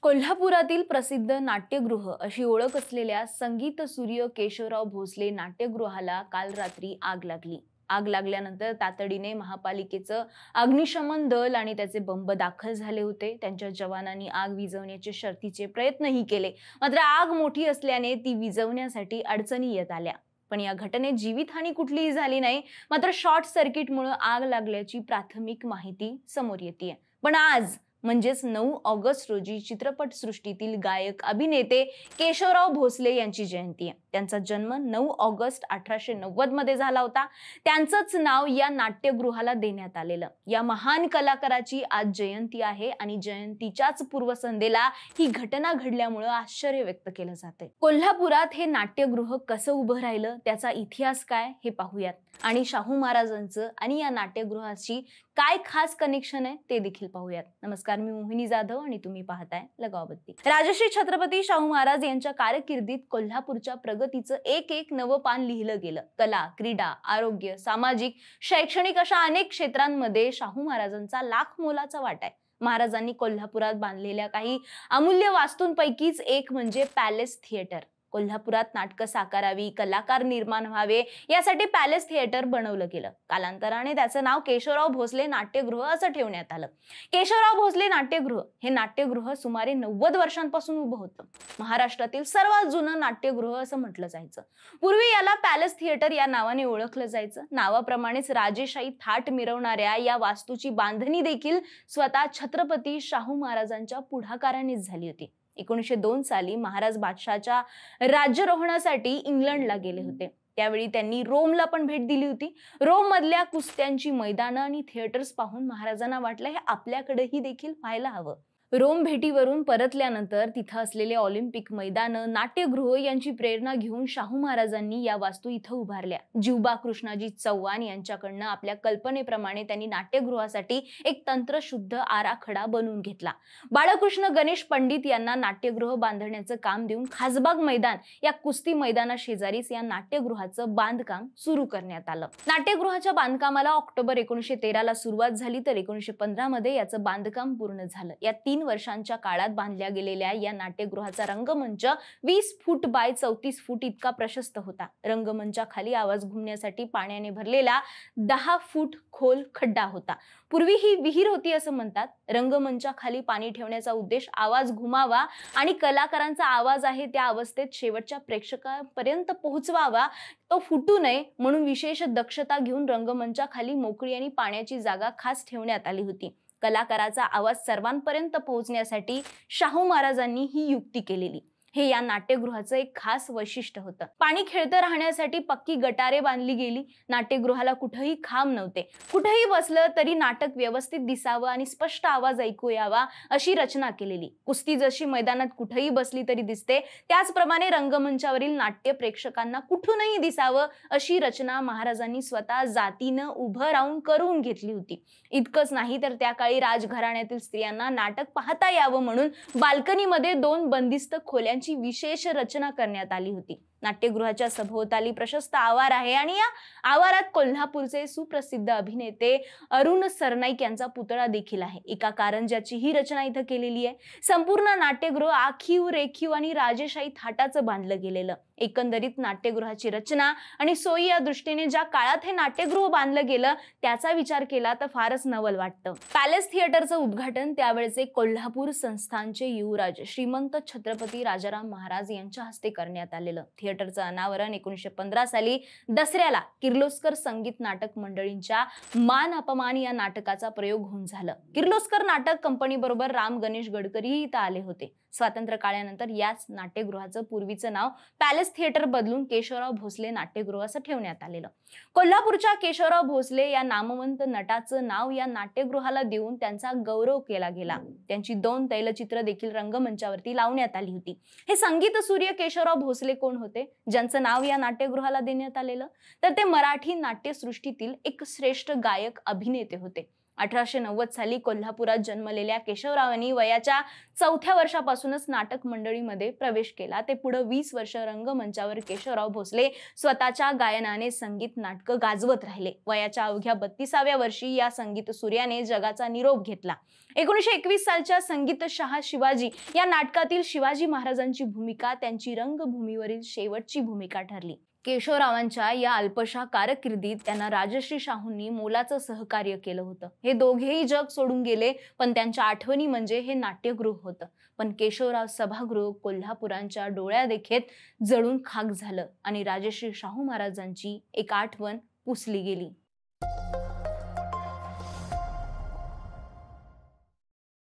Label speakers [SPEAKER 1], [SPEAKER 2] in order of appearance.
[SPEAKER 1] कोल्हापुरातील प्रसिद्ध नाट्यगृह अशी ओळख असलेल्या संगीत सूर्य केशवराव भोसले नाट्यगृहाला काल रात्री आग लागली। आग लागल्यानंतर तातडीने महापालिकेचं अग्निशमन दल आणि त्याचे बंब दाखल झाले होते। त्यांच्या जवानांनी आग विझवण्याचे शर्थीचे प्रयत्नही केले, मात्र आग मोठी असल्याने ती विझवण्यासाठी अडचणी येत आल्या। पण या घटनेत जीवितहानी कुठलीही झाली नाही, मात्र शॉर्ट सर्किटमुळे आग लागल्याची प्राथमिक माहिती समोर येते। पण आज म्हणजेच 9 ऑगस्ट रोजी चित्रपटसृष्टीतील गायक अभिनेते केशवराव भोसले यांची जयंती आहे। त्यांचा जन्म 9 ऑगस्ट 1890 मध्ये झाला होता। त्यांचंच नाव या नाट्यगृहाला देण्यात आलेलं। या महान कलाकाराची आज जयंती आहे आणि जयंतीच्याच पूर्वसंध्येला ही घटना घडल्यामुळे आश्चर्य व्यक्त केलं जातंय। कोल्हापुरात हे नाट्यगृह कसं उभं राहिलं, त्याचा इतिहास काय हे पाहूयात आणि शाहू महाराजांचं आणि या नाट्यगृहाशी काय खास कनेक्शन आहे ते देखील पाहूयात। नमस्कार, मी मोहिनी जाधव आणि तुम्ही पाहताय लगावबत्ती। राजश्री छत्रपती शाहू महाराज यांच्या कारकिर्दीत कोल्हापूरच्या प्रगतीचं एक नवं पान लिहिलं गेलं। कला, क्रीडा, आरोग्य, सामाजिक, शैक्षणिक अशा अनेक क्षेत्रांमध्ये शाहू महाराजांचा लाख मोलाचा वाटा आहे। महाराजांनी कोल्हापुरात बांधलेल्या काही अमूल्य वास्तूंपैकीच एक म्हणजे पॅलेस थिएटर। कोल्हापुरात नाटकं साकारावी, कलाकार निर्माण व्हावे यासाठी पॅलेस थिएटर बनवलं गेलं। कालांतराने त्याचं नाव केशवराव भोसले नाट्यगृह असं ठेवण्यात आलं। केशवराव भोसले नाट्यगृह हे नाट्यगृह सुमारे 90 वर्षांपासून उभं होतं। महाराष्ट्रातील सर्वात जुनं नाट्यगृह असं म्हटलं जायचं। पूर्वी याला पॅलेस थिएटर या नावाने ओळखलं जायचं। नावाप्रमाणेच राजेशाही थाट मिरवणाऱ्या या वास्तूची बांधणी देखील स्वतः छत्रपती शाहू महाराजांच्या पुढाकारानेच झाली होती। 1902 साली महाराज बादशाहच्या राज्यारोहणासाठी इंग्लंडला गेले होते। त्यावेळी त्यांनी रोमला पण भेट दिली होती। रोम मधल्या कुस्त्यांची मैदानं आणि थिएटर्स पाहून महाराजांना वाटलं हे आपल्याकडेही देखील व्हायला हवं। रोम भेटीवरून परतल्यानंतर तिथं असलेले ऑलिम्पिक मैदानं, नाट्यगृह यांची प्रेरणा घेऊन शाहू महाराजांनी या वास्तू इथं उभारल्या। जिवबा कृष्णाजी चव्हाण यांच्याकडनं आपल्या कल्पनेप्रमाणे त्यांनी नाट्यगृहासाठी एक तंत्रशुद्ध आराखडा बनवून घेतला। बाळकृष्ण गणेश पंडित यांना नाट्यगृह बांधण्याचं काम देऊन खासबाग मैदान या कुस्ती मैदाना शेजारीच या नाट्यगृहाचं बांधकाम सुरू करण्यात आलं। नाट्यगृहाच्या बांधकामाला ऑक्टोबर 1913 ला सुरुवात झाली, तर 1915 मध्ये याचं बांधकाम पूर्ण झालं। या 3 वर्षांच्या काळात बांधल्या गेलेल्या या नाट्यगृहाचा रंगमंच 20 फूट बाय 34 फूट इतका प्रशस्त होता। रंगमंचाखाली आवाज घुमण्यासाठी पाण्याने भरलेला 10 फूट खोल खड्डा होता। पूर्वी ही विहीर होती असं म्हणतात। रंगमंचाखाली पाणी ठेवण्याचा उद्देश आवाज घुमावा आणि कलाकारांचा आवाज आहे त्या अवस्थेत शेवटच्या प्रेक्षकांपर्यंत पोहोचवावा, तो फुटू नये म्हणून विशेष दक्षता घेऊन रंगमंचाखाली मोकळी आणि पाण्याची जागा खास ठेवण्यात आली होती। कलाकाराचा आवाज सर्वांपर्यंत पोहोचण्यासाठी शाहू महाराजांनी ही युक्ती केलेली। हे या नाट्यगृहाचं एक खास वैशिष्ट्य होतं। पाणी खेळतं राहण्यासाठी पक्की गटारे बांधली गेली। नाट्यगृहाला कुठेही खांब नव्हते। कुठेही बसलं तरी नाटक व्यवस्थित दिसावं आणि स्पष्ट आवाज ऐकू यावा अशी रचना केलेली। कुस्ती जशी मैदानात कुठेही बसली तरी दिसते, त्याचप्रमाणे रंगमंचावरील नाट्य प्रेक्षकांना कुठूनही दिसावं अशी रचना महाराजांनी स्वतः जातीनं उभं राहून करून घेतली होती। इतकंच नाही तर त्या काळी राजघराण्यातील स्त्रियांना नाटक पाहता यावं म्हणून बाल्कनीमध्ये 2 बंदिस्त खोल्यांची विशेष रचना करण्यात आली होती। नाट्यगृहाच्या सभोवताली प्रशस्त आवार आहे आणि या आवारात कोल्हापूरचे सुप्रसिद्ध अभिनेते अरुण सरनाईक यांचा पुतळा देखील आहे। एका कारंज्याची ही रचना इथं केलेली आहे। संपूर्ण नाट्यगृह आखीव, रेखीव आणि राजेशाही थाटाचं बांधलं गेलेलं। एकंदरीत नाट्यगृहाची रचना आणि सोयी या दृष्टीने ज्या काळात हे नाट्यगृह बांधलं गेलं त्याचा विचार केला तर फारच नवल वाटतं। पॅलेस थिएटरचं उद्घाटन त्यावेळेचे कोल्हापूर संस्थानचे युवराज श्रीमंत छत्रपती राजाराम महाराज यांच्या हस्ते करण्यात आलेलं। थिएटरचं अनावरण 1915 साली दसऱ्याला किर्लोस्कर संगीत नाटक मंडळींच्या मान अपमान या नाटकाचा प्रयोग होऊन झालं। किर्लोस्कर नाटक कंपनी बरोबर राम गणेश गडकरीही इथं आले होते। स्वातंत्र्य काळानंतर याच नाट्यगृहाचं पूर्वीचं नाव पॅलेस थिएटर बदलून केशवराव भोसले नाट्यगृह असं ठेवण्यात आलेलं। कोल्हापूरच्या केशवराव भोसले या नामवंत नटाचं नाव या नाट्यगृहाला देऊन त्यांचा गौरव केला गेला। त्यांची 2 तैलचित्र देखील रंगमंचावरती लावण्यात आली होती। हे संगीत सूर्य केशवराव भोसले कोण होते, ज्यांचं नाव या नाट्यगृहाला देण्यात आलेलं? तर ते मराठी नाट्यसृष्टीतील एक श्रेष्ठ गायक अभिनेते होते। 1890 साली कोल्हापुरात जन्मलेल्या केशवरावांनी वयाच्या 4थ्या वर्षापासूनच नाटक मंडळीमध्ये प्रवेश केला. ते पुढे 20 वर्ष रंगमंचावर केशवराव भोसले स्वतःच्या गायनाने संगीत नाटकं गाजवत राहिले. वयाच्या अवघ्या 32व्या वर्षी या संगीत सूर्याने जगाचा निरोप घेतला. 1921 सालच्या संगीत शहा शिवाजी या नाटकातील शिवाजी महाराजांची भूमिका त्यांची रंगभूमीवरील शेवटची भूमिका ठरली. केशवरावांच्या या अल्पशा कारकिर्दीत त्यांना राजश्री शाहूंनी मोलाचं सहकार्य केलं होतं. हे दोघेही जग सोडून गेले, पण त्यांच्या आठवणी म्हणजे हे नाट्यगृह होतं. पण केशवराव सभागृह कोल्हापुरांच्या डोळ्यादेखत जळून खाक झालं आणि राजश्री शाहू महाराजांची एक आठवण पुसली गेली.